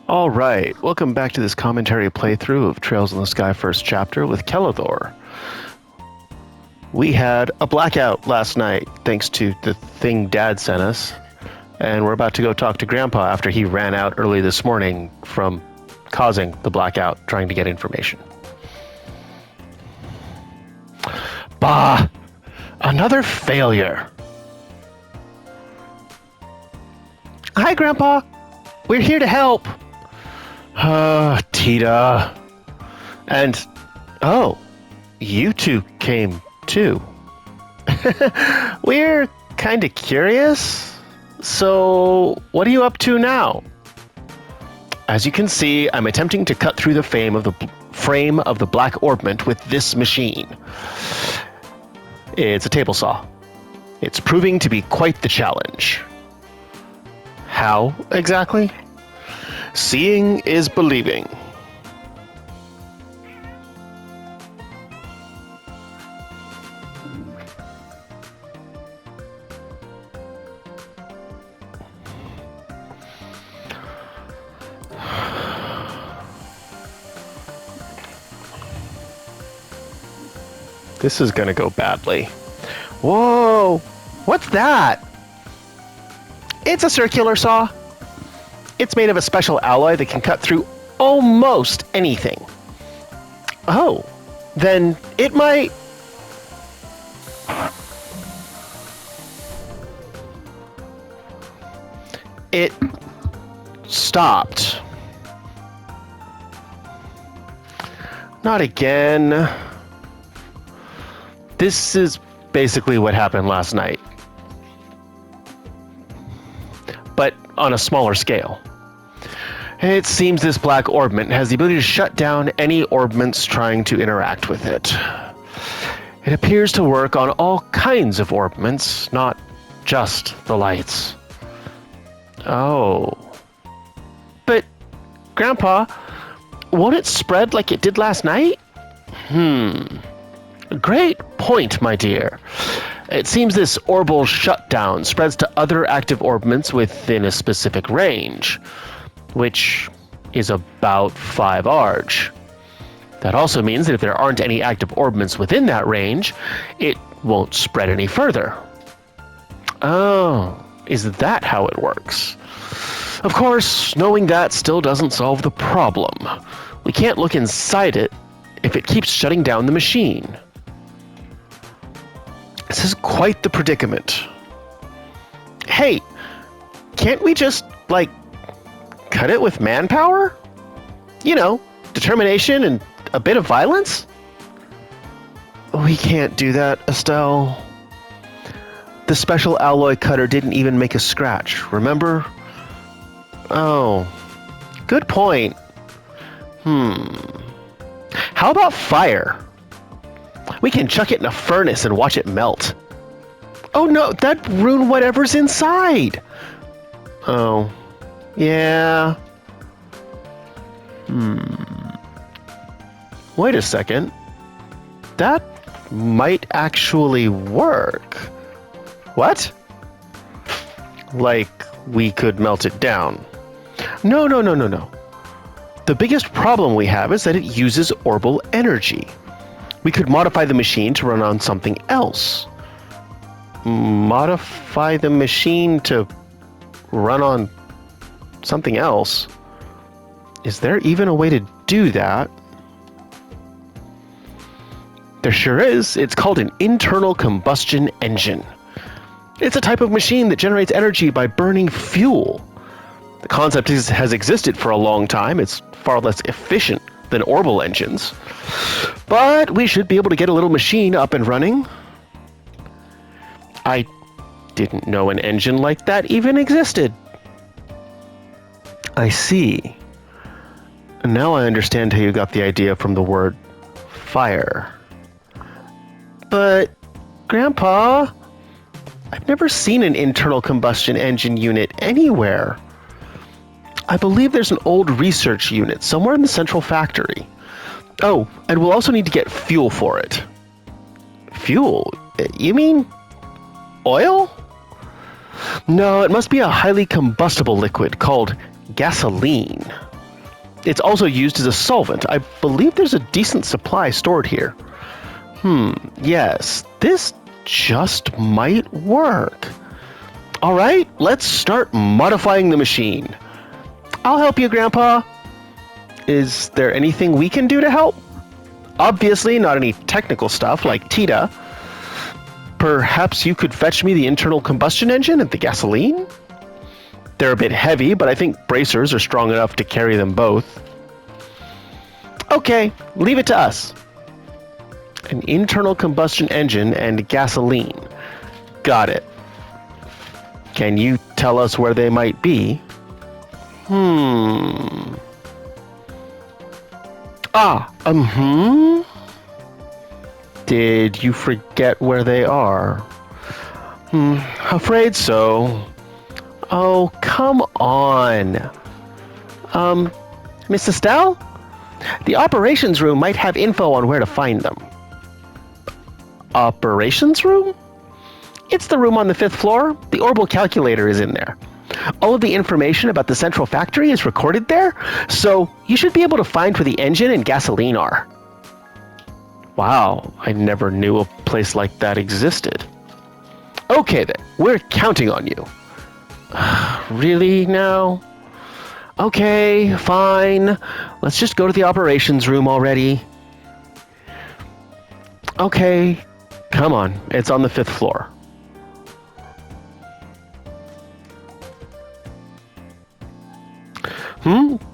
All right, welcome back to this commentary playthrough of Trails in the Sky first chapter with Kellador. We had a blackout last night thanks to the thing Dad sent us, and we're about to go talk to Grandpa after he ran out early this morning from causing the blackout, trying to get information. Bah! Another failure! Hi, Grandpa! We're here to help! Tita. And, oh, you two came too. We're kinda curious. So, what are you up to now? As you can see, I'm attempting to cut through the frame of the black orbment with this machine. It's a table saw. It's proving to be quite the challenge. How exactly? Seeing is believing. This is gonna go badly. Whoa! What's that? It's a circular saw. It's made of a special alloy that can cut through almost anything. Oh, then it might... It stopped. Not again. This is basically what happened last night, but on a smaller scale. It seems this black orbment has the ability to shut down any orbments trying to interact with it. It appears to work on all kinds of orbments, not just the lights. Oh. But, Grandpa, won't it spread like it did last night? Great point, my dear. It seems this orbal shutdown spreads to other active orbments within a specific range, which is about 5 arg. That also means that if there aren't any active orbments within that range, it won't spread any further. Oh, is that how it works? Of course, knowing that still doesn't solve the problem. We can't look inside it if it keeps shutting down the machine. This is quite the predicament. Hey, can't we just, cut it with manpower? You know, determination and a bit of violence? We can't do that, Estelle. The special alloy cutter didn't even make a scratch, remember? Oh, good point. How about fire? We can chuck it in a furnace and watch it melt. Oh no, that'd ruin whatever's inside. Oh, yeah. Wait a second. That might actually work. What? Like we could melt it down. No. The biggest problem we have is that it uses orbal energy. We could modify the machine to run on something else. Modify the machine to run on something else? Is there even a way to do that? There sure is. It's called an internal combustion engine. It's a type of machine that generates energy by burning fuel. The concept has existed for a long time. It's far less efficient than orbal engines. But we should be able to get a little machine up and running. I didn't know an engine like that even existed. I see. Now I understand how you got the idea from the word fire. But, Grandpa, I've never seen an internal combustion engine unit anywhere. I believe there's an old research unit somewhere in the central factory. Oh, and we'll also need to get fuel for it. Fuel? You mean oil? No, it must be a highly combustible liquid called gasoline. It's also used as a solvent. I believe there's a decent supply stored here. Yes, this just might work. All right, let's start modifying the machine. I'll help you, Grandpa. Is there anything we can do to help? Obviously, not any technical stuff like Tita. Perhaps you could fetch me the internal combustion engine and the gasoline? They're a bit heavy, but I think bracers are strong enough to carry them both. Okay, leave it to us. An internal combustion engine and gasoline. Got it. Can you tell us where they might be? Did you forget where they are? Afraid so. Oh, come on. Miss Estelle? The operations room might have info on where to find them. Operations room? It's the room on the 5th floor. The orbital calculator is in there. All of the information about the central factory is recorded there, so you should be able to find where the engine and gasoline are. Wow, I never knew a place like that existed. Okay then, we're counting on you. Really now? Okay, fine. Let's just go to the operations room already. Okay, come on, it's on the 5th floor.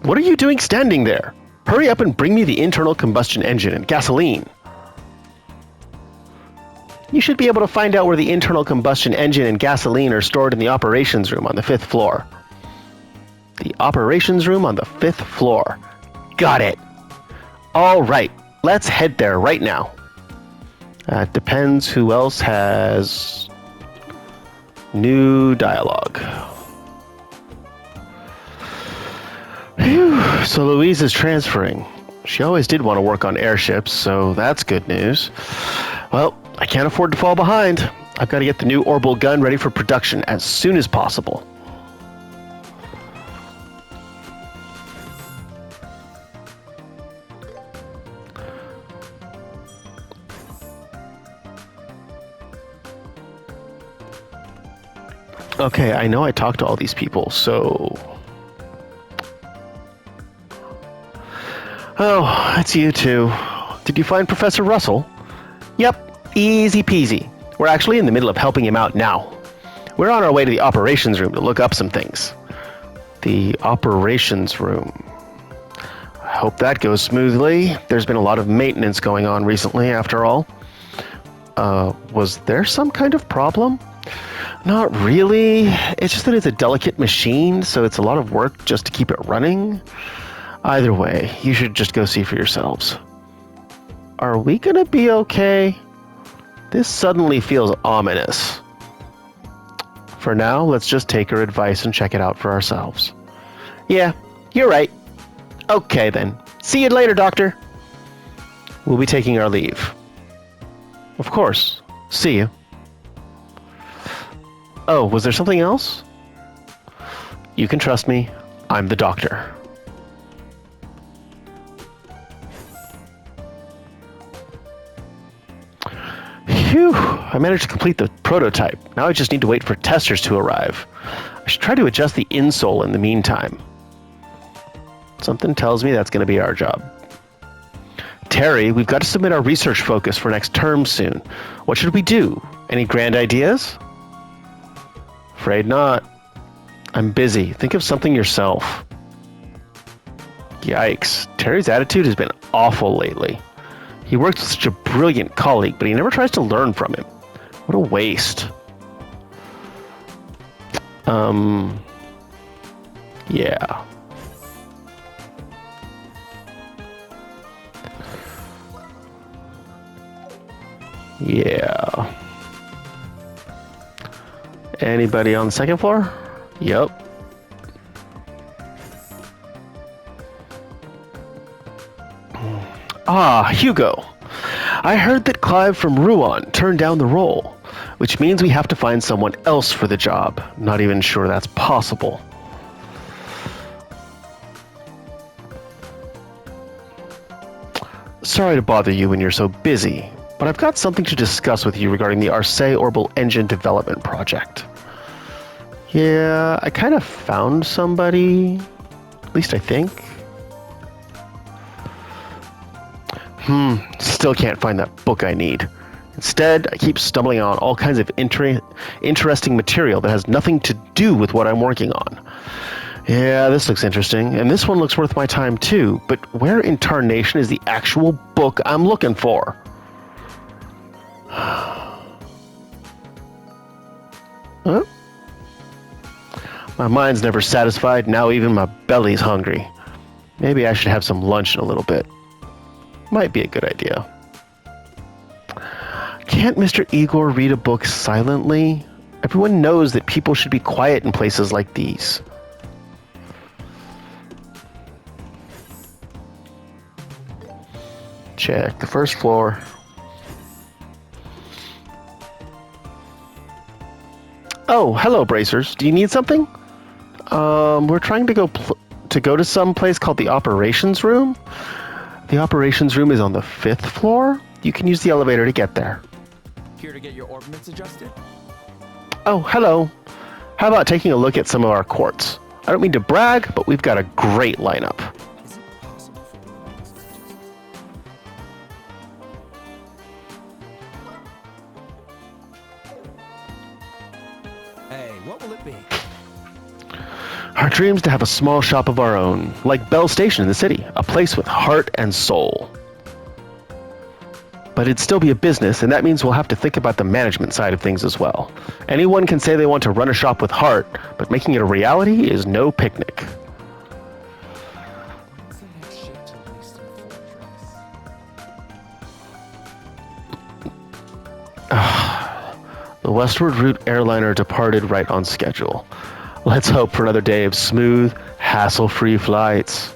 What are you doing standing there? Hurry up and bring me the internal combustion engine and gasoline. You should be able to find out where the internal combustion engine and gasoline are stored in the operations room on the 5th floor. The operations room on the 5th floor. Got it. All right, let's head there right now. Depends who else has new dialogue. Phew, so Louise is transferring. She always did want to work on airships, so that's good news. Well, I can't afford to fall behind. I've got to get the new orbital gun ready for production as soon as possible. Okay, I know I talked to all these people, so... Oh, it's you two. Did you find Professor Russell? Yep, easy peasy. We're actually in the middle of helping him out now. We're on our way to the operations room to look up some things. The operations room. I hope that goes smoothly. There's been a lot of maintenance going on recently, after all. Was there some kind of problem? Not really. It's just that it's a delicate machine, so it's a lot of work just to keep it running. Either way, you should just go see for yourselves. Are we gonna be okay? This suddenly feels ominous. For now, let's just take her advice and check it out for ourselves. Yeah, you're right. Okay then. See you later, Doctor. We'll be taking our leave. Of course. See you. Oh, was there something else? You can trust me. I'm the doctor. Phew, I managed to complete the prototype. Now I just need to wait for testers to arrive. I should try to adjust the insole in the meantime. Something tells me that's going to be our job. Terry, we've got to submit our research focus for next term soon. What should we do? Any grand ideas? Afraid not. I'm busy. Think of something yourself. Yikes. Terry's attitude has been awful lately. He works with such a brilliant colleague, but he never tries to learn from him. What a waste. Yeah. Yeah. Anybody on the second floor? Yep. Ah, Hugo. I heard that Clive from Rouen turned down the role, which means we have to find someone else for the job. Not even sure that's possible. Sorry to bother you when you're so busy, but I've got something to discuss with you regarding the Arce Orbital Engine Development Project. Yeah, I kind of found somebody. At least I think. Still can't find that book I need. Instead, I keep stumbling on all kinds of interesting material that has nothing to do with what I'm working on. Yeah, this looks interesting, and this one looks worth my time too, but where in tarnation is the actual book I'm looking for? Huh? My mind's never satisfied, now even my belly's hungry. Maybe I should have some lunch in a little bit. Might be a good idea. Can't Mr. Igor read a book silently? Everyone knows that people should be quiet in places like these. Check the first floor. Oh, hello, Bracers. Do you need something? We're trying to go to some place called the Operations Room. The Operations Room is on the 5th floor. You can use the elevator to get there. Here to get your orbments adjusted? Oh, hello. How about taking a look at some of our quartz? I don't mean to brag, but we've got a great lineup. Is it possible for the orbments to adjust? Hey, what will it be? Our dream's to have a small shop of our own, like Bell Station in the city, a place with heart and soul. But it'd still be a business, and that means we'll have to think about the management side of things as well. Anyone can say they want to run a shop with heart, but making it a reality is no picnic. What's the next ship to Eastern Fortress? The westward route airliner departed right on schedule. Let's hope for another day of smooth, hassle-free flights.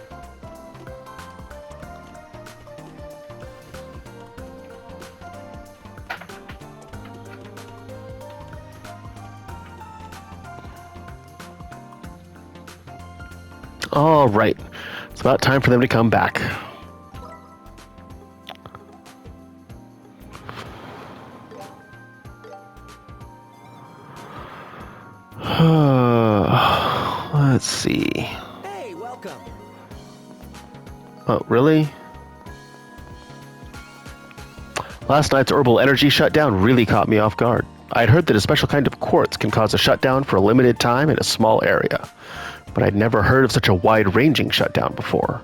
All right, it's about time for them to come back. Let's see. Hey, welcome. Oh, really? Last night's orbital energy shutdown really caught me off guard. I'd heard that a special kind of quartz can cause a shutdown for a limited time in a small area, but I'd never heard of such a wide-ranging shutdown before.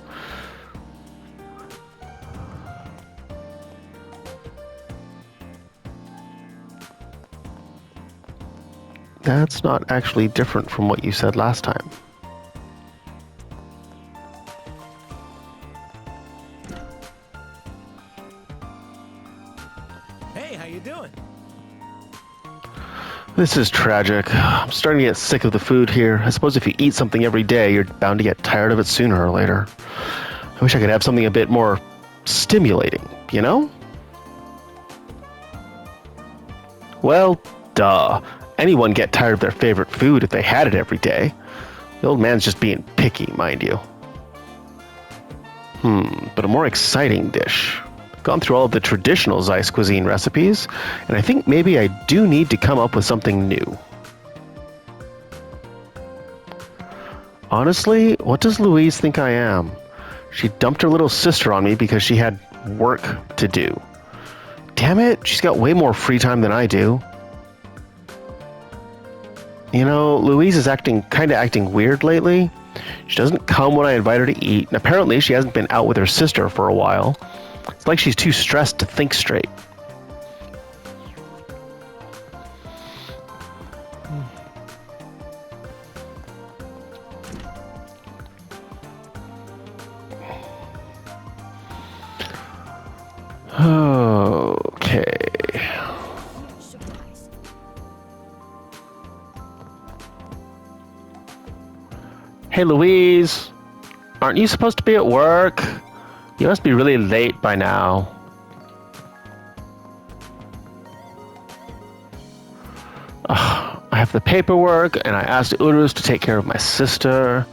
That's not actually different from what you said last time. Hey, how you doing? This is tragic. I'm starting to get sick of the food here. I suppose if you eat something every day, you're bound to get tired of it sooner or later. I wish I could have something a bit more stimulating, you know? Well, duh. Anyone get tired of their favorite food if they had it every day. The old man's just being picky, mind you. But a more exciting dish. I've gone through all of the traditional Zeiss cuisine recipes, and I think maybe I do need to come up with something new. Honestly, what does Louise think I am? She dumped her little sister on me because she had work to do. Damn it, she's got way more free time than I do. You know, Louise is acting weird lately. She doesn't come when I invite her to eat, and apparently she hasn't been out with her sister for a while. It's like she's too stressed to think straight. Okay. Hey, Louise. Aren't you supposed to be at work? You must be really late by now. Ugh, I have the paperwork, and I asked Urus to take care of my sister.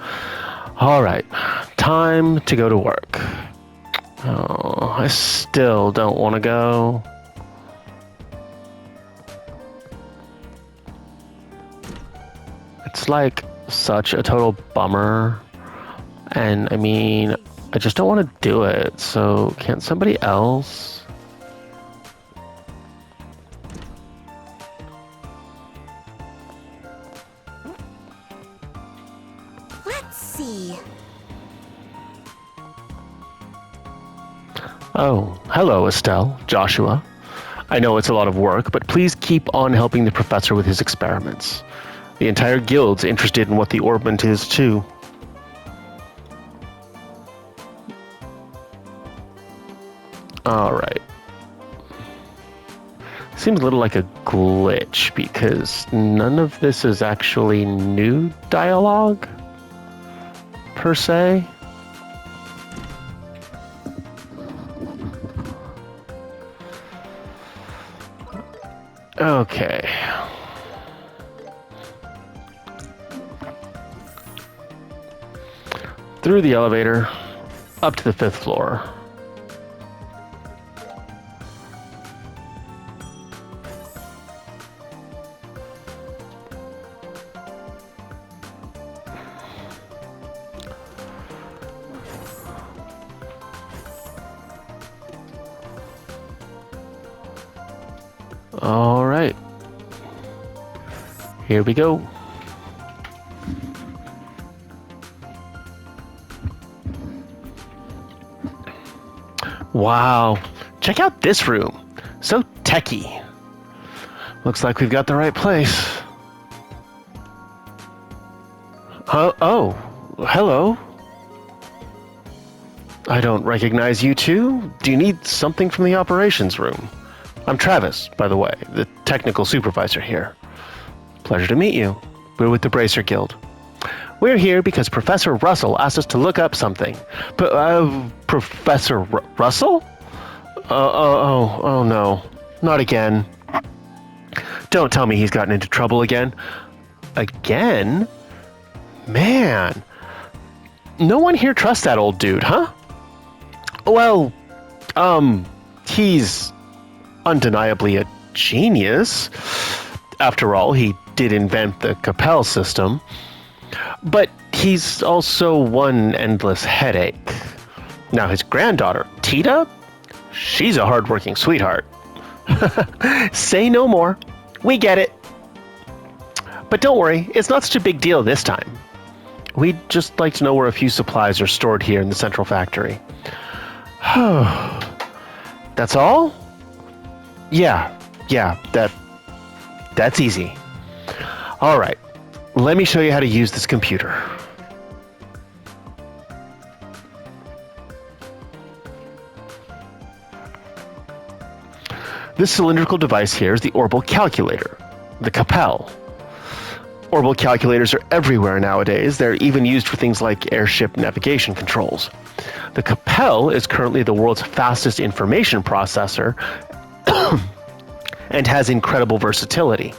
All right, time to go to work. Oh, I still don't want to go. It's like such a total bummer. And I mean, I just don't want to do it. So can't somebody else? Let's see. Oh, hello, Estelle, Joshua. I know it's a lot of work, but please keep on helping the professor with his experiments. The entire guild's interested in what the Orbment is, too. Alright. Seems a little like a glitch, because none of this is actually new dialogue, per se. Okay. Through the elevator, up to the 5th floor. All right. Here we go. Wow. Check out this room. So techy. Looks like we've got the right place. Oh, hello. I don't recognize you two. Do you need something from the operations room? I'm Travis, by the way, the technical supervisor here. Pleasure to meet you. We're with the Bracer Guild. We're here because Professor Russell asked us to look up something. Professor Russell? Oh no. Not again. Don't tell me he's gotten into trouble again. Again? Man. No one here trusts that old dude, huh? Well, he's undeniably a genius. After all, he did invent the Capel system. But he's also one endless headache. Now his granddaughter, Tita, she's a hardworking sweetheart. Say no more. We get it. But don't worry, it's not such a big deal this time. We'd just like to know where a few supplies are stored here in the central factory. That's all? Yeah, that's easy. All right, let me show you how to use this computer. This cylindrical device here is the Orbital Calculator, the Capel. Orbital calculators are everywhere nowadays. They're even used for things like airship navigation controls. The Capel is currently the world's fastest information processor and has incredible versatility.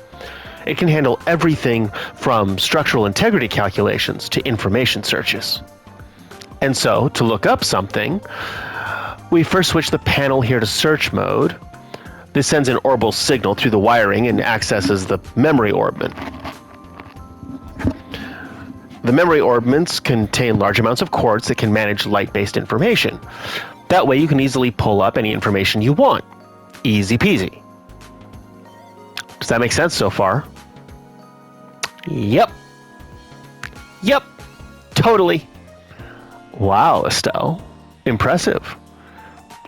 It can handle everything from structural integrity calculations to information searches. And so, to look up something, we first switch the panel here to search mode. This sends an orbital signal through the wiring and accesses the memory orbment. The memory orbments contain large amounts of quartz that can manage light-based information. That way you can easily pull up any information you want. Easy peasy. Does that make sense so far? Yep. Totally. Wow, Estelle. Impressive.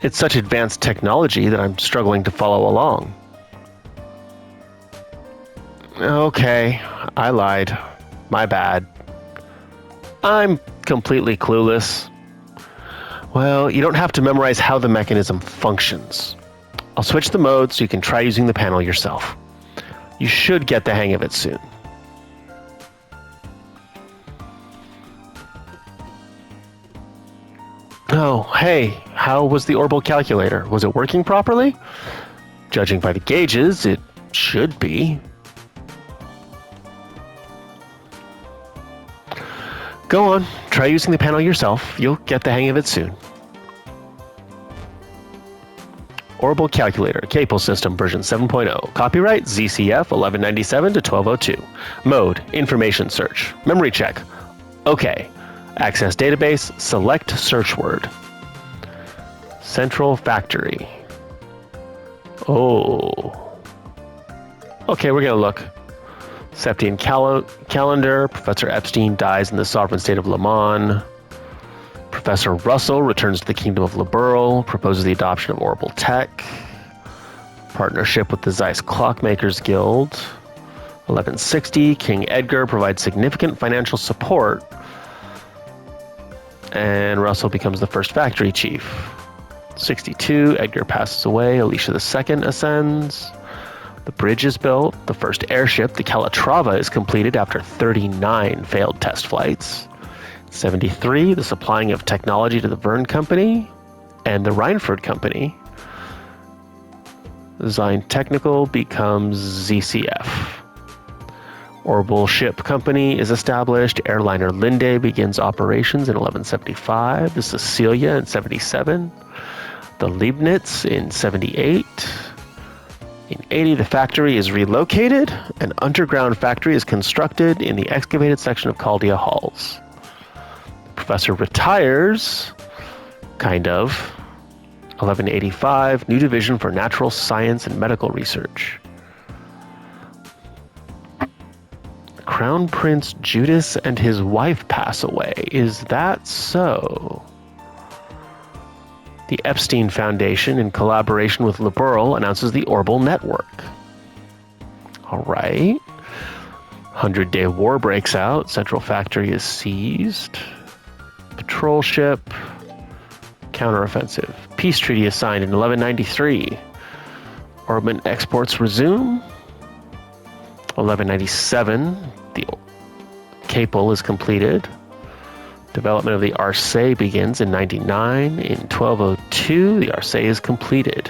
It's such advanced technology that I'm struggling to follow along. Okay, I lied. My bad. I'm completely clueless. Well, you don't have to memorize how the mechanism functions. I'll switch the mode so you can try using the panel yourself. You should get the hang of it soon. Oh, hey, how was the orbital calculator? Was it working properly? Judging by the gauges, it should be. Go on, try using the panel yourself. You'll get the hang of it soon. Orbital Calculator, Capel System version 7.0. Copyright ZCF 1197 to 1202. Mode, Information Search. Memory check. Okay. Access database, select search word. Central Factory. Oh. Okay, we're going to look. Septian calendar. Professor Epstein dies in the sovereign state of Le Mans. Professor Russell returns to the kingdom of Liberl, proposes the adoption of orbital tech. Partnership with the Zeiss Clockmakers Guild. 1160, King Edgar provides significant financial support. And Russell becomes the first factory chief. 62, Edgar passes away, Alicia II ascends. The bridge is built. The first airship, the Calatrava, is completed after 39 failed test flights. 73, the supplying of technology to the Verne Company and the Reinford Company. Design Technical becomes ZCF. Orbital Ship Company is established. Airliner Linde begins operations in 1175. The Cecilia in 77. The Leibniz in 78. In 80, the factory is relocated. An underground factory is constructed in the excavated section of Chaldea Halls. Professor retires, kind of. 1185, new division for natural science and medical research. Crown Prince Judas and his wife pass away. Is that so? The Epstein Foundation, in collaboration with Liberl, announces the Orbital Network. All right. 100-day war breaks out. Central Factory is seized. Patrol ship. Counteroffensive. Peace treaty is signed in 1193. Orbment exports resume. 1197. The Capel is completed. Development of the Arcee begins in 99. In 1202, the Arcee is completed.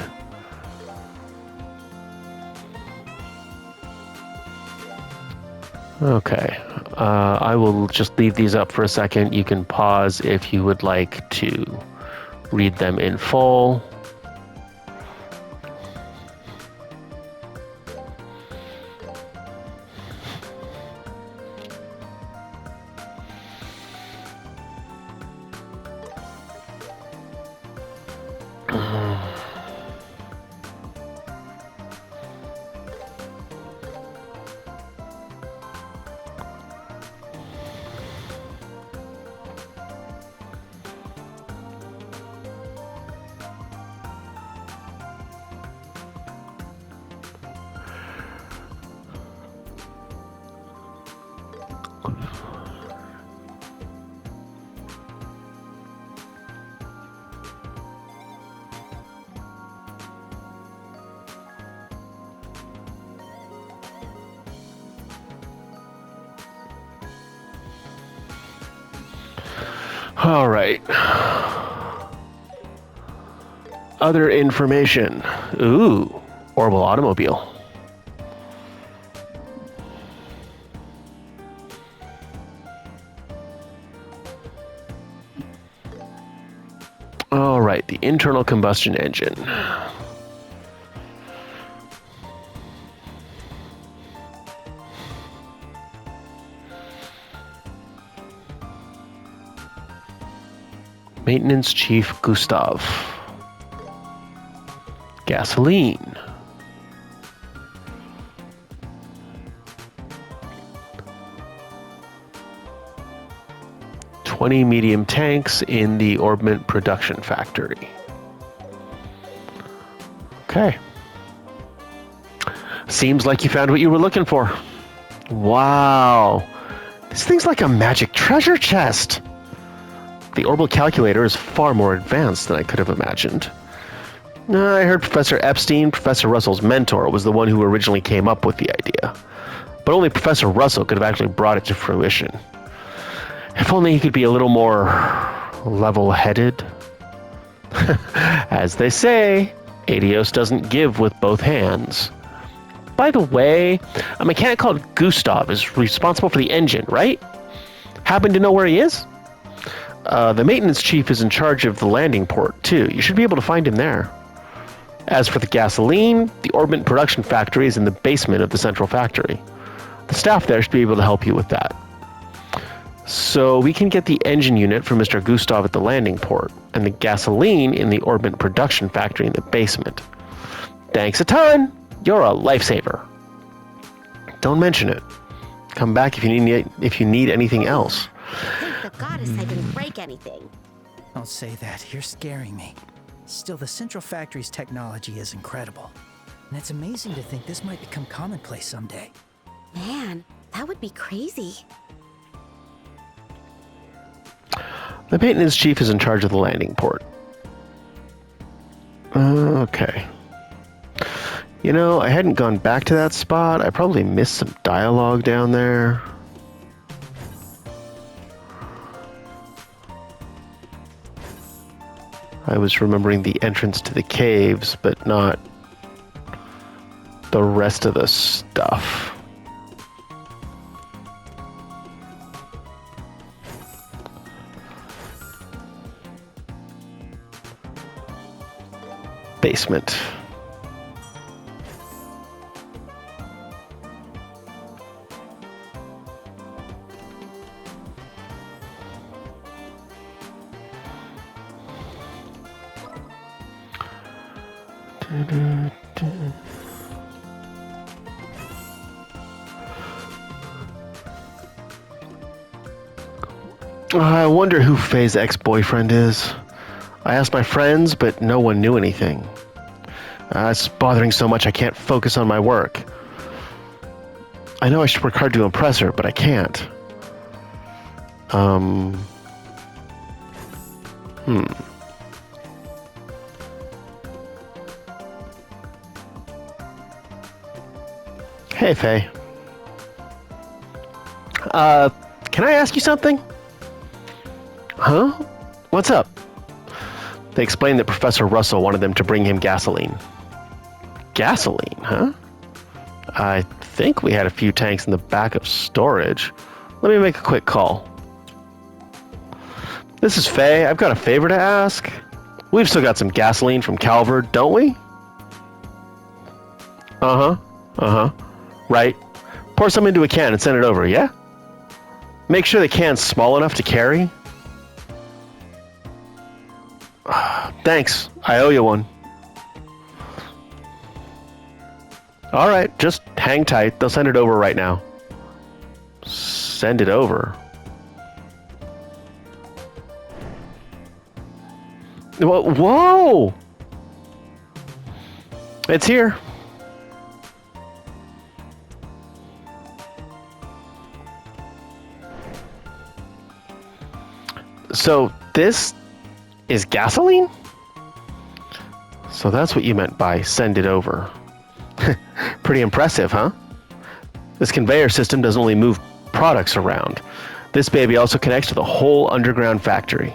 Okay. I will just leave these up for a second. You can pause if you would like to read them in full. All right. Other information. Ooh, orbital automobile. All right, the internal combustion engine. Maintenance Chief Gustav. Gasoline. $20 medium tanks in the Orbment production factory. Okay. Seems like you found what you were looking for. Wow. This thing's like a magic treasure chest. The orbital calculator is far more advanced than I could have imagined. I heard Professor Epstein, Professor Russell's mentor, was the one who originally came up with the idea. But only Professor Russell could have actually brought it to fruition. If only he could be a little more level-headed. As they say, Adios doesn't give with both hands. By the way, a mechanic called Gustav is responsible for the engine, right? Happen to know where he is? The maintenance chief is in charge of the landing port, too. You should be able to find him there. As for the gasoline, the Orbment production factory is in the basement of the central factory. The staff there should be able to help you with that. So we can get the engine unit from Mr. Gustav at the landing port, and the gasoline in the Orbment production factory in the basement. Thanks a ton! You're a lifesaver. Don't mention it. Come back if you need anything else. Thank the goddess I didn't break anything. Don't say that. You're scaring me. Still, the Central Factory's technology is incredible. And it's amazing to think this might become commonplace someday. Man, that would be crazy. The maintenance chief is in charge of the landing port. Okay. You know, I hadn't gone back to that spot. I probably missed some dialogue down there. I was remembering the entrance to the caves, but not the rest of the stuff. Basement. I wonder who Faye's ex-boyfriend is. I asked my friends, but no one knew anything. It's bothering so much I can't focus on my work. I know I should work hard to impress her, but I can't. Hey, Faye. Can I ask you something? Huh? What's up? They explained that Professor Russell wanted them to bring him gasoline. Gasoline, huh? I think we had a few tanks in the back of storage. Let me make a quick call. This is Faye. I've got a favor to ask. We've still got some gasoline from Calvert, don't we? Right. Pour some into a can and send it over, yeah? Make sure the can's small enough to carry. Thanks. I owe you one. All right, just hang tight. They'll send it over right now. Send it over? Whoa! It's here. So this is gasoline? So that's what you meant by send it over. Pretty impressive, huh? This conveyor system doesn't only move products around. This baby also connects to the whole underground factory.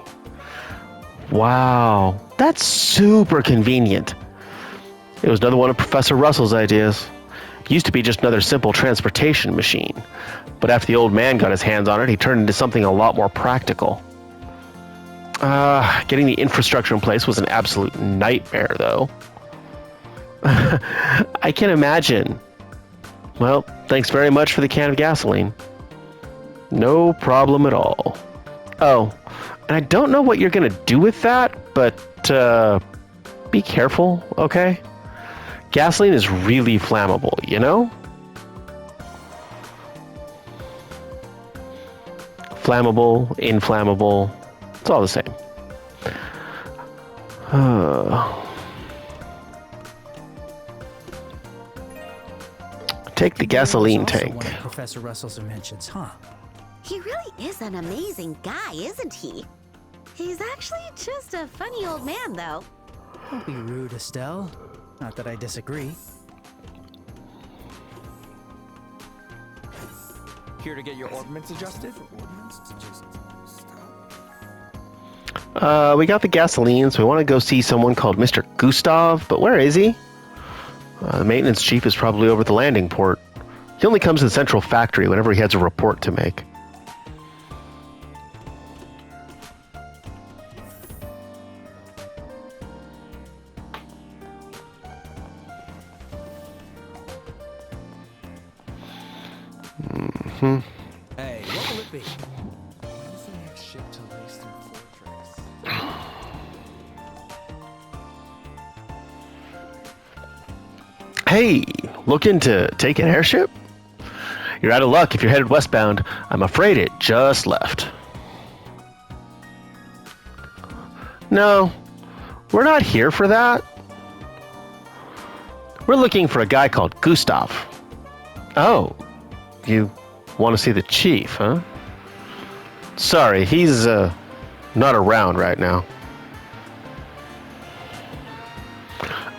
Wow, that's super convenient. It was another one of Professor Russell's ideas. It used to be just another simple transportation machine. But after the old man got his hands on it, he turned it into something a lot more practical. Getting the infrastructure in place was an absolute nightmare, though. I can imagine. Well, thanks very much for the can of gasoline. No problem at all. Oh, and I don't know what you're gonna do with that, but be careful, okay? Gasoline is really flammable, you know? Flammable, inflammable, it's all the same. Take the gasoline Also tank. one of Professor Russell's inventions, huh? He really is an amazing guy, isn't he? He's actually just a funny old man, though. Don't be rude, Estelle. Not that I disagree. Here to get your orbments adjusted? We got the gasoline, so we want to go see someone called Mr. Gustav, but where is he? The maintenance chief is probably over at the landing port. He only comes to the central factory whenever he has a report to make. Hey, what will it be? When's the next ship to Leiston Fortress? Hey, looking to take an airship? You're out of luck if you're headed westbound. I'm afraid it just left. No, we're not here for that. We're looking for a guy called Gustav. Oh, you want to see the chief, huh? Sorry, he's not around right now.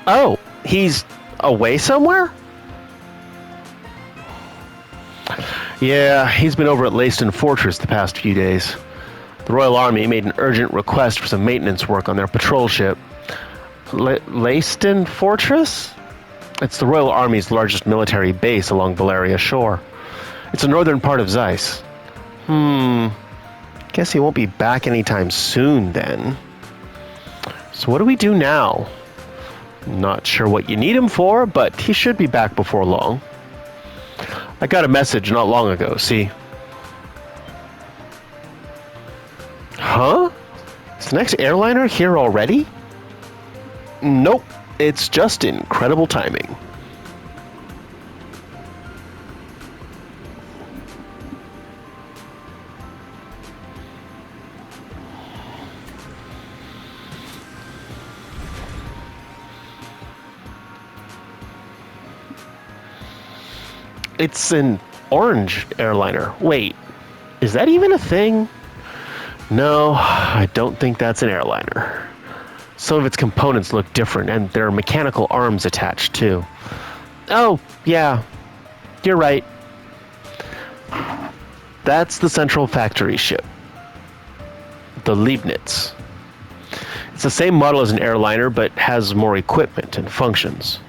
Oh, he's away somewhere? Yeah, he's been over at Leiston Fortress the past few days. The Royal Army made an urgent request for some maintenance work on their patrol ship. Leiston Fortress? It's the Royal Army's largest military base along Valeria shore. It's the northern part of Zeiss. Guess he won't be back anytime soon then. So what do we do now? Not sure what you need him for, but he should be back before long. I got a message not long ago, see? Huh? Is the next airliner here already? Nope, it's just incredible timing. It's an orange airliner. Wait, is that even a thing? No, I don't think that's an airliner. Some of its components look different, and there are mechanical arms attached too. Oh, yeah, you're right. That's the central factory ship. The Leibniz. It's the same model as an airliner, but has more equipment and functions.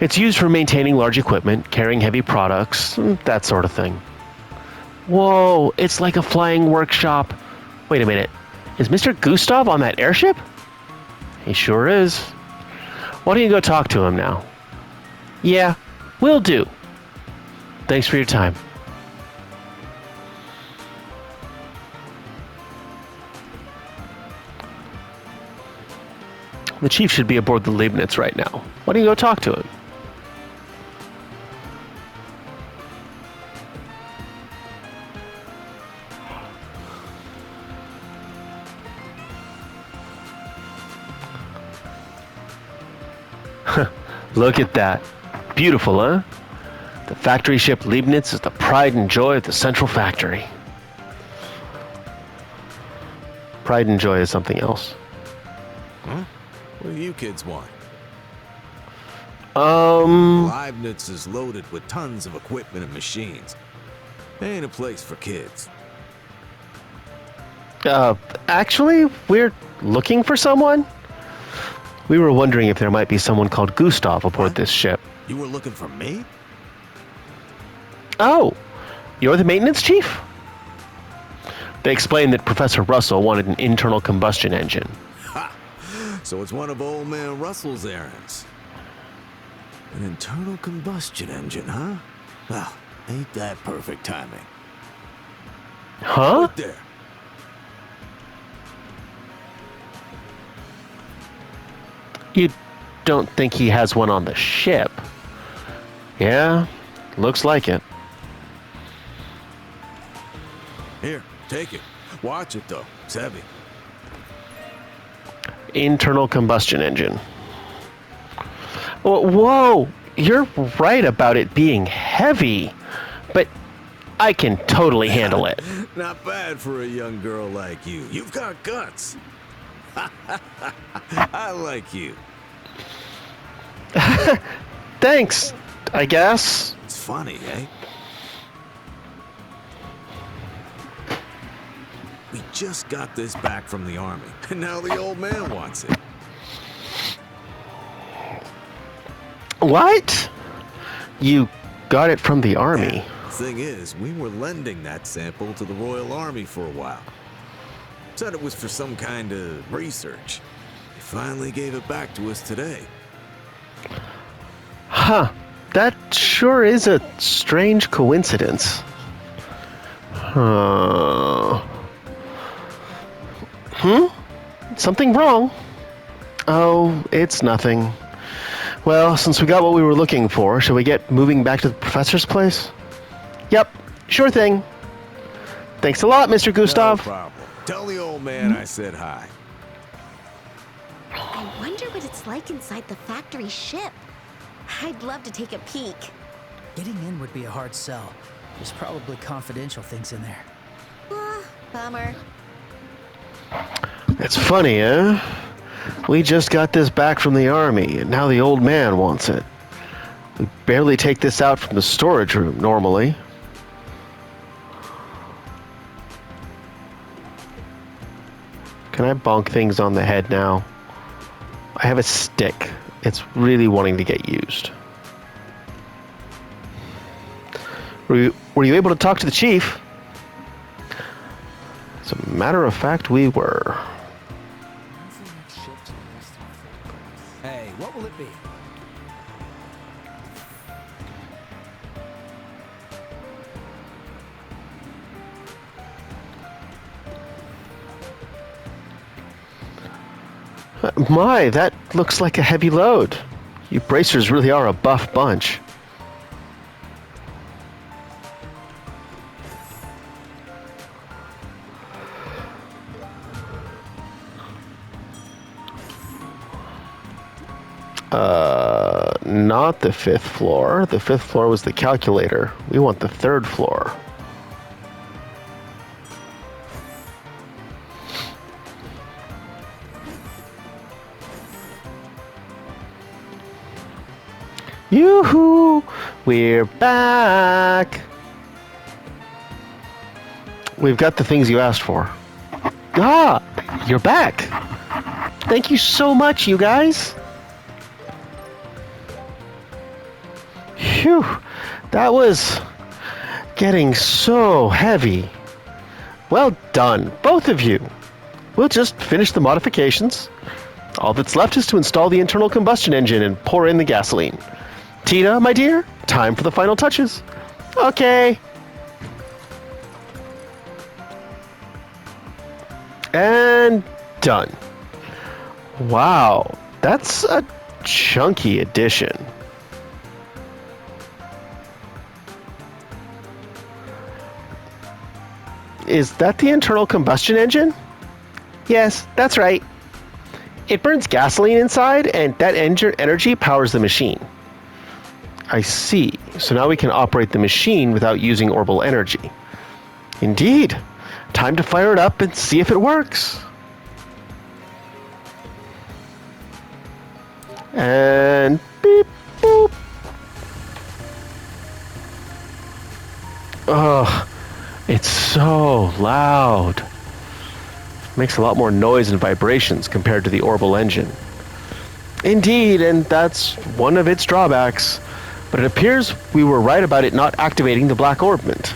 It's used for maintaining large equipment, carrying heavy products, that sort of thing. Whoa, it's like a flying workshop. Wait a minute, is Mr. Gustav on that airship? He sure is. Why don't you go talk to him now? Yeah, will do. Thanks for your time. The chief should be aboard the Leibniz right now. Why don't you go talk to him? Look at that. Beautiful, huh? The factory ship Leibniz is the pride and joy of the central factory. Pride and joy is something else. Huh? What do you kids want? Leibniz is loaded with tons of equipment and machines. Ain't a place for kids. Actually, we're looking for someone. We were wondering if there might be someone called Gustav aboard this ship. You were looking for me? Oh, you're the maintenance chief? They explained that Professor Russell wanted an internal combustion engine. Ha! So it's one of old man Russell's errands. An internal combustion engine, huh? Well, ain't that perfect timing? Huh? Right there. You don't think he has one on the ship? Yeah, looks like it. Here, take it. Watch it, though. It's heavy. Internal combustion engine. Whoa, you're right about it being heavy, but I can totally handle it. Not bad for a young girl like you. You've got guts. I like you. Thanks, I guess. It's funny, eh? We just got this back from the army, and now the old man wants it. What? You got it from the army? Yeah. Thing is, we were lending that sample to the Royal Army for a while. Said it was for some kind of research. They finally gave it back to us today. Huh. That sure is a strange coincidence. Something wrong? Oh, it's nothing. Well, since we got what we were looking for, shall we get moving back to the professor's place? Yep, sure thing. Thanks a lot, Mr. Gustav. No problem. Tell the old man I said hi. I wonder what it's like inside the factory ship. I'd love to take a peek. Getting in would be a hard sell. There's probably confidential things in there. Bummer. It's funny, eh? We just got this back from the army, and now the old man wants it. We barely take this out from the storage room, normally. Can I bonk things on the head now? I have a stick. It's really wanting to get used. Were you able to talk to the chief? As a matter of fact, we were. When's the next ship to the western fortress? Hey, what will it be? My, that looks like a heavy load. You bracers really are a buff bunch. Not the 5th floor. The 5th floor was the calculator. We want the 3rd floor. Yoo-hoo! We're back! We've got the things you asked for. Ah! You're back! Thank you so much, you guys! Phew! That was getting so heavy. Well done, both of you. We'll just finish the modifications. All that's left is to install the internal combustion engine and pour in the gasoline. Tina, my dear, time for the final touches. Okay. And done. Wow, that's a chunky addition. Is that the internal combustion engine? Yes, that's right. It burns gasoline inside, and that engine energy powers the machine. I see. So now we can operate the machine without using orbital energy. Indeed. Time to fire it up and see if it works. And beep, boop. Ugh, it's so loud. Makes a lot more noise and vibrations compared to the orbital engine. Indeed, and that's one of its drawbacks. But it appears we were right about it not activating the black orbment.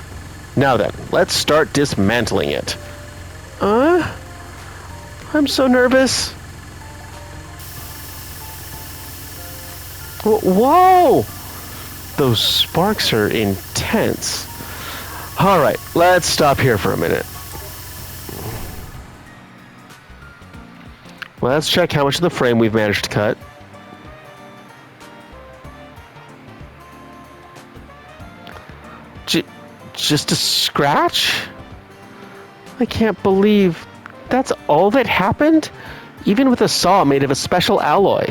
Now then, let's start dismantling it. I'm so nervous. Whoa! Those sparks are intense. Alright, let's stop here for a minute. Let's check how much of the frame we've managed to cut. Just a scratch? I can't believe that's all that happened? Even with a saw made of a special alloy.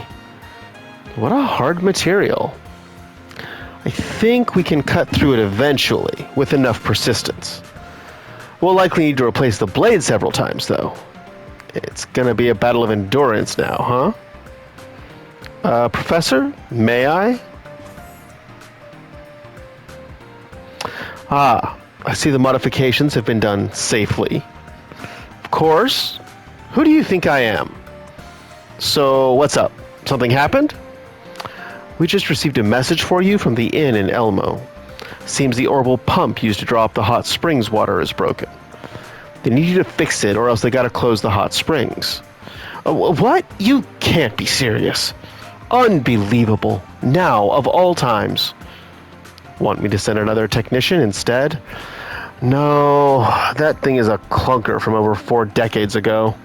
What a hard material. I think we can cut through it eventually with enough persistence. We'll likely need to replace the blade several times, though. It's gonna be a battle of endurance now, huh? Professor, may I? Ah, I see the modifications have been done safely. Of course. Who do you think I am? So, what's up? Something happened? We just received a message for you from the inn in Elmo. Seems the orbital pump used to draw up the hot springs water is broken. They need you to fix it or else they gotta close the hot springs. What? You can't be serious. Unbelievable. Now, of all times. Want me to send another technician instead? No, that thing is a clunker from over 4 decades ago.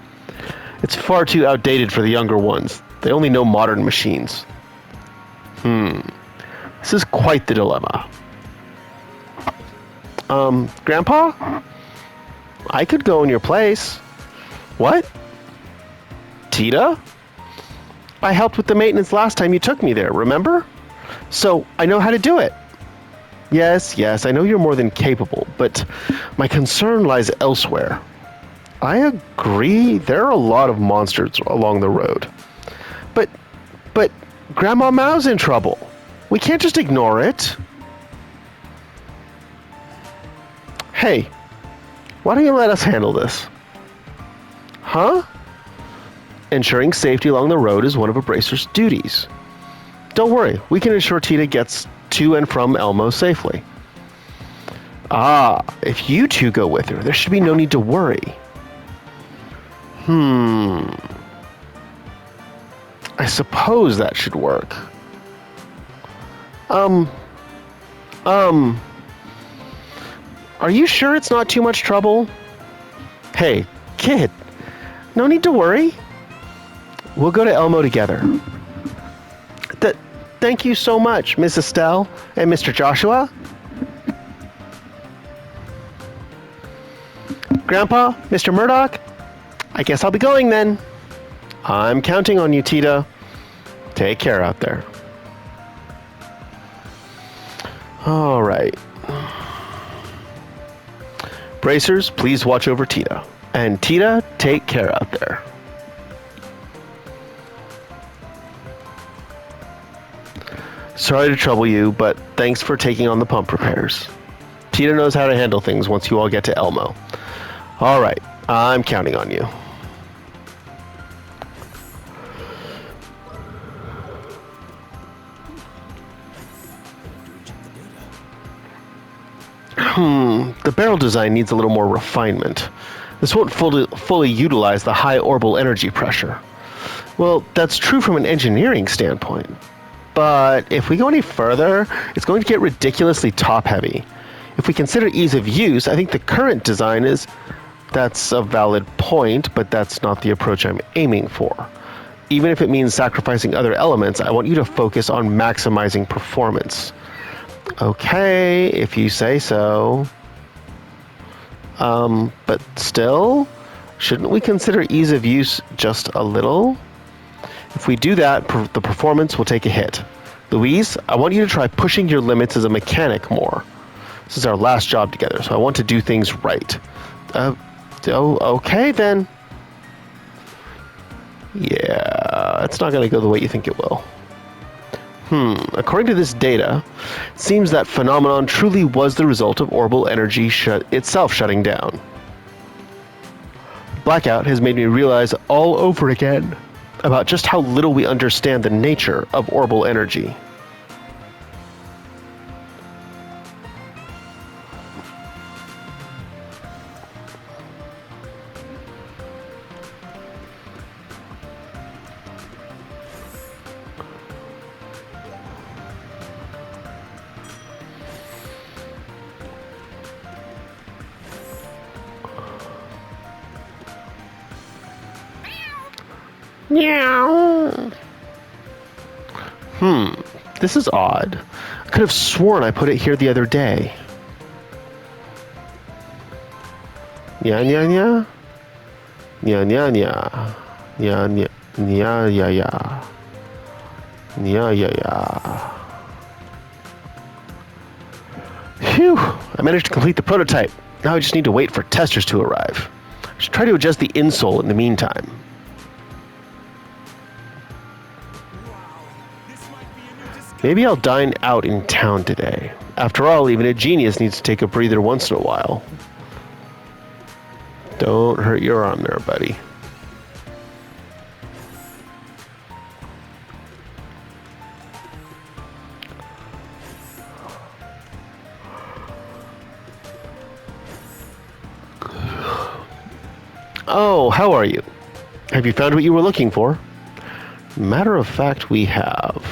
It's far too outdated for the younger ones. They only know modern machines. This is quite the dilemma. Grandpa? I could go in your place. What? Tita? I helped with the maintenance last time you took me there, remember? So, I know how to do it. Yes, I know you're more than capable, but my concern lies elsewhere. I agree, there are a lot of monsters along the road. But Grandma Mao's in trouble. We can't just ignore it. Hey, why don't you let us handle this? Huh? Ensuring safety along the road is one of a bracer's duties. Don't worry, we can ensure Tita gets to and from Elmo safely. If you two go with her, there should be no need to worry. I suppose that should work. Are you sure it's not too much trouble? Hey, kid, no need to worry. We'll go to Elmo together. Thank you so much, Miss Estelle and Mr. Joshua. Grandpa, Mr. Murdoch, I guess I'll be going then. I'm counting on you, Tita. Take care out there. All right. Bracers, please watch over Tita. And Tita, take care out there. Sorry to trouble you, but thanks for taking on the pump repairs. Tita knows how to handle things once you all get to Elmo. All right, I'm counting on you. The barrel design needs a little more refinement. This won't fully utilize the high orbital energy pressure. Well, that's true from an engineering standpoint. But if we go any further, it's going to get ridiculously top-heavy. If we consider ease of use, I think the current design is... That's a valid point, but that's not the approach I'm aiming for. Even if it means sacrificing other elements, I want you to focus on maximizing performance. Okay, if you say so. But still, shouldn't we consider ease of use just a little? If we do that, the performance will take a hit. Louise, I want you to try pushing your limits as a mechanic more. This is our last job together, so I want to do things right. Okay then. Yeah, it's not going to go the way you think it will. According to this data, it seems that phenomenon truly was the result of orbital energy itself shutting down. Blackout has made me realize all over again about just how little we understand the nature of orbital energy. Meow. This is odd. I could have sworn I put it here the other day. Nya nya nya. Nya nya nya. Nya nya nya ya ya. Nya ya ya. Phew! I managed to complete the prototype. Now I just need to wait for testers to arrive. I should try to adjust the insole in the meantime. Maybe I'll dine out in town today. After all, even a genius needs to take a breather once in a while. Don't hurt your arm there, buddy. Oh, how are you? Have you found what you were looking for? Matter of fact, we have.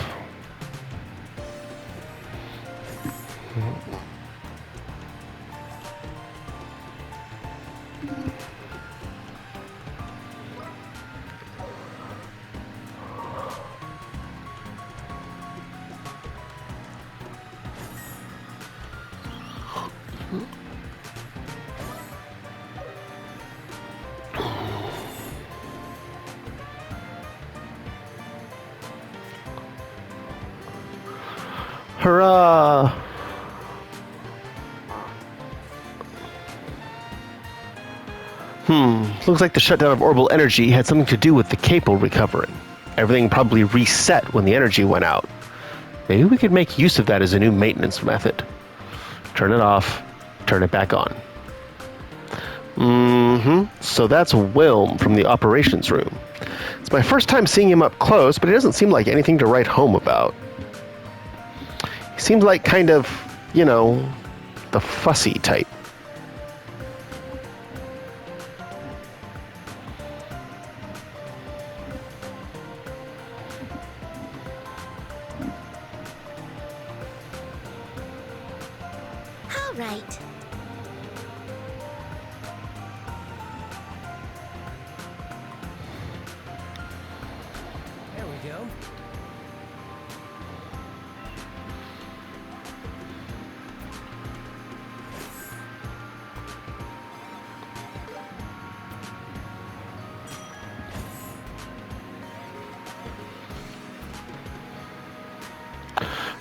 Hurrah! Looks like the shutdown of orbital energy had something to do with the capo recovering. Everything probably reset when the energy went out. Maybe we could make use of that as a new maintenance method. Turn it off, turn it back on. So that's Wilm from the operations room. It's my first time seeing him up close, but he doesn't seem like anything to write home about. He seems like kind of, you know, the fussy type. All right. There we go.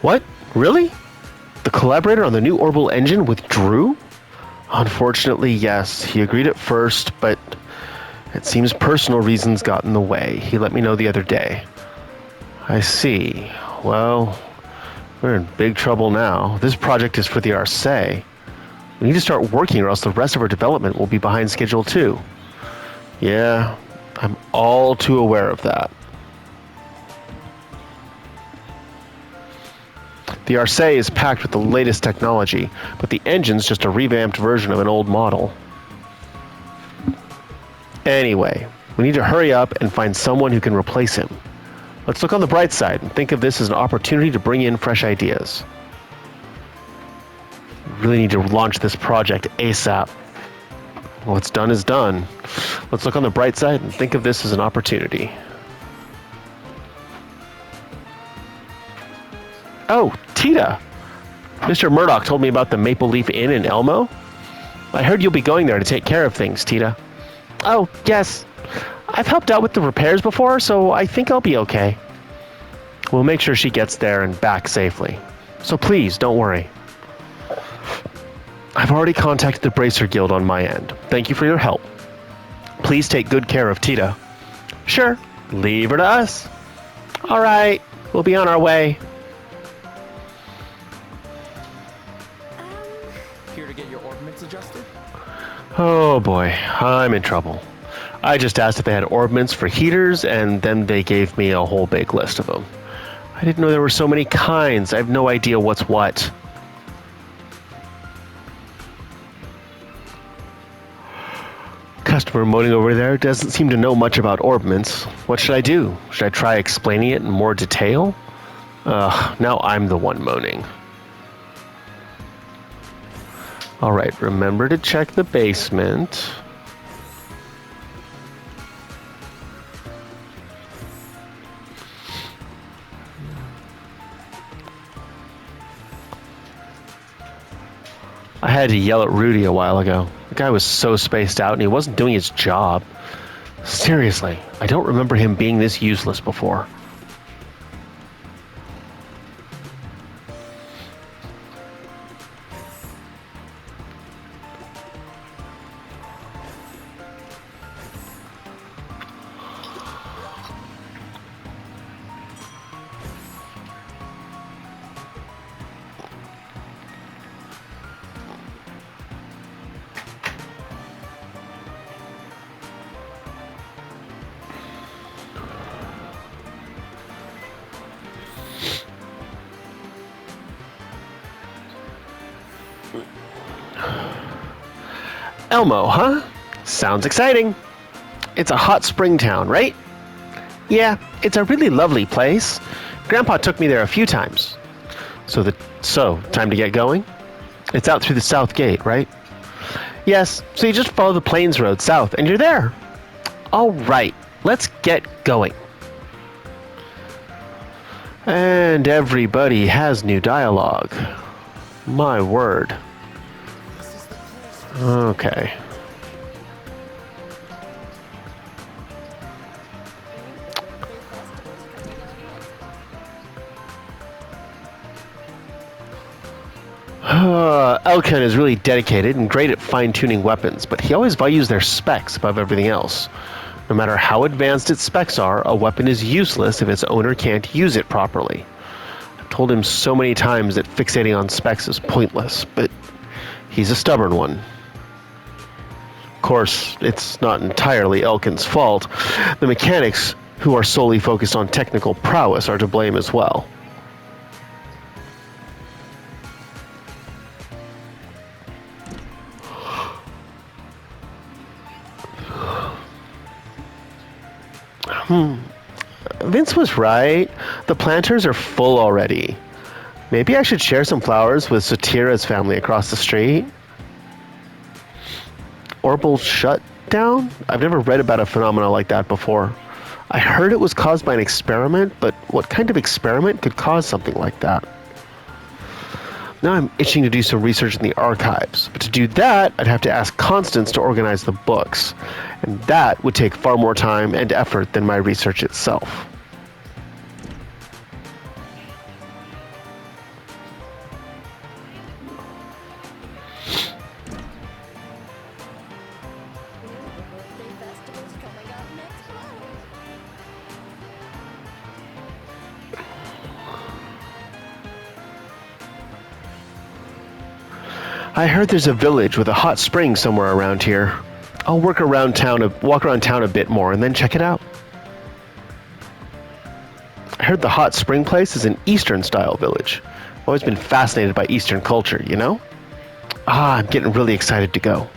What? Really? The collaborator on the new orbital engine withdrew? Unfortunately, yes. He agreed at first, but it seems personal reasons got in the way. He let me know the other day. I see. Well, we're in big trouble now. This project is for the Arce. We need to start working or else the rest of our development will be behind schedule too. Yeah, I'm all too aware of that. The Arce is packed with the latest technology, but the engine's just a revamped version of an old model. Anyway, we need to hurry up and find someone who can replace him. Let's look on the bright side and think of this as an opportunity to bring in fresh ideas. We really need to launch this project ASAP. What's done is done. Let's look on the bright side and think of this as an opportunity. Oh, Tita! Mr. Murdoch told me about the Maple Leaf Inn in Elmo. I heard you'll be going there to take care of things, Tita. Oh, yes. I've helped out with the repairs before, so I think I'll be okay. We'll make sure she gets there and back safely. So please, don't worry. I've already contacted the Bracer Guild on my end. Thank you for your help. Please take good care of Tita. Sure. Leave her to us. All right. We'll be on our way. Here to get your orbments adjusted? Oh boy, I'm in trouble. I just asked if they had orbments for heaters, and then they gave me a whole big list of them. I didn't know there were so many kinds. I have no idea what's what. Customer moaning over there doesn't seem to know much about orbments. What should I do? Should I try explaining it in more detail? Now I'm the one moaning. Alright, remember to check the basement. I had to yell at Rudy a while ago. The guy was so spaced out and he wasn't doing his job. Seriously, I don't remember him being this useless before. Elmo, huh? Sounds exciting. It's a hot spring town, right? Yeah, it's a really lovely place. Grandpa took me there a few times. So, time to get going? It's out through the south gate, right? Yes, so you just follow the Plains Road south and you're there. All right, let's get going. And everybody has new dialogue. My word. Okay. Elkin is really dedicated and great at fine-tuning weapons, but he always values their specs above everything else. No matter how advanced its specs are, a weapon is useless if its owner can't use it properly. I've told him so many times that fixating on specs is pointless, but he's a stubborn one. Of course, it's not entirely Elkin's fault. The mechanics, who are solely focused on technical prowess, are to blame as well. Vince was right. The planters are full already. Maybe I should share some flowers with Satira's family across the street. Orbital shutdown? I've never read about a phenomenon like that before. I heard it was caused by an experiment, but what kind of experiment could cause something like that? Now I'm itching to do some research in the archives, but to do that, I'd have to ask Constance to organize the books, and that would take far more time and effort than my research itself. I heard there's a village with a hot spring somewhere around here. I'll walk around town a bit more and then check it out. I heard the hot spring place is an Eastern-style village. I've always been fascinated by Eastern culture, you know? I'm getting really excited to go.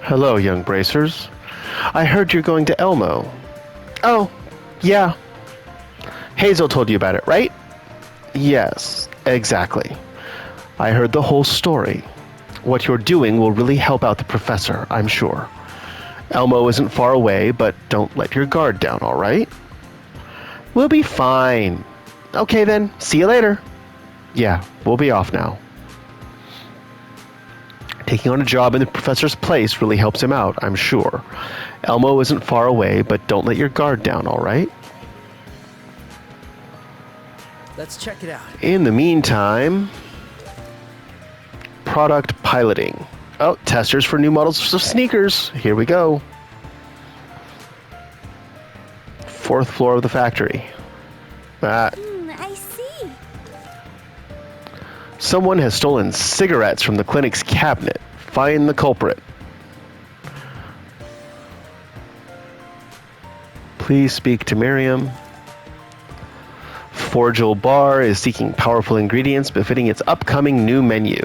Hello, young bracers. I heard you're going to Elmo. Oh, yeah. Hazel told you about it, right? Yes, exactly. I heard the whole story. What you're doing will really help out the professor, I'm sure. Elmo isn't far away, but don't let your guard down, all right? We'll be fine. Okay then, see you later. Yeah, we'll be off now. Taking on a job in the professor's place really helps him out, I'm sure. Elmo isn't far away, but don't let your guard down, all right? Let's check it out. In the meantime, product piloting. Oh, testers for new models of sneakers. Here we go. 4th floor of the factory. I see. Someone has stolen cigarettes from the clinic's cabinet. Find the culprit. Please speak to Miriam. Forgel Bar is seeking powerful ingredients befitting its upcoming new menu.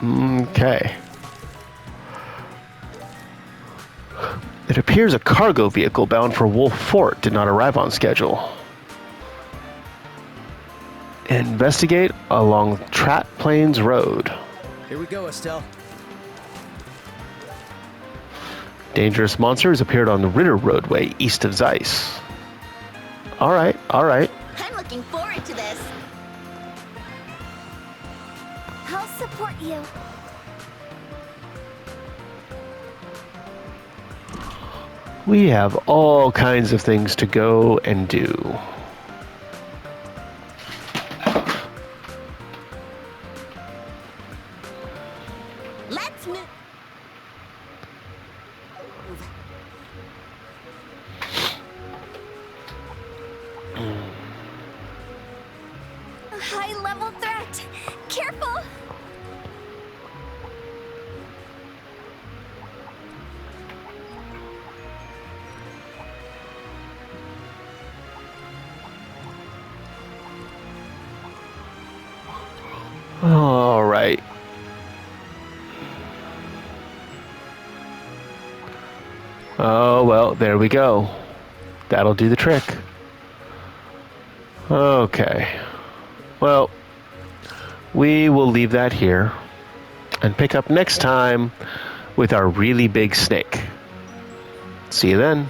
Okay. It appears a cargo vehicle bound for Wolf Fort did not arrive on schedule. Investigate along Trat Plains Road. Here we go, Estelle. Dangerous monsters appeared on the Ritter roadway east of Zeiss. Alright. I'm looking forward to this. I'll support you. We have all kinds of things to go and do. Let's move. A high-level threat. Careful. All right. Oh, well, there we go. That'll do the trick. Okay. Well, we will leave that here and pick up next time with our really big snake. See you then.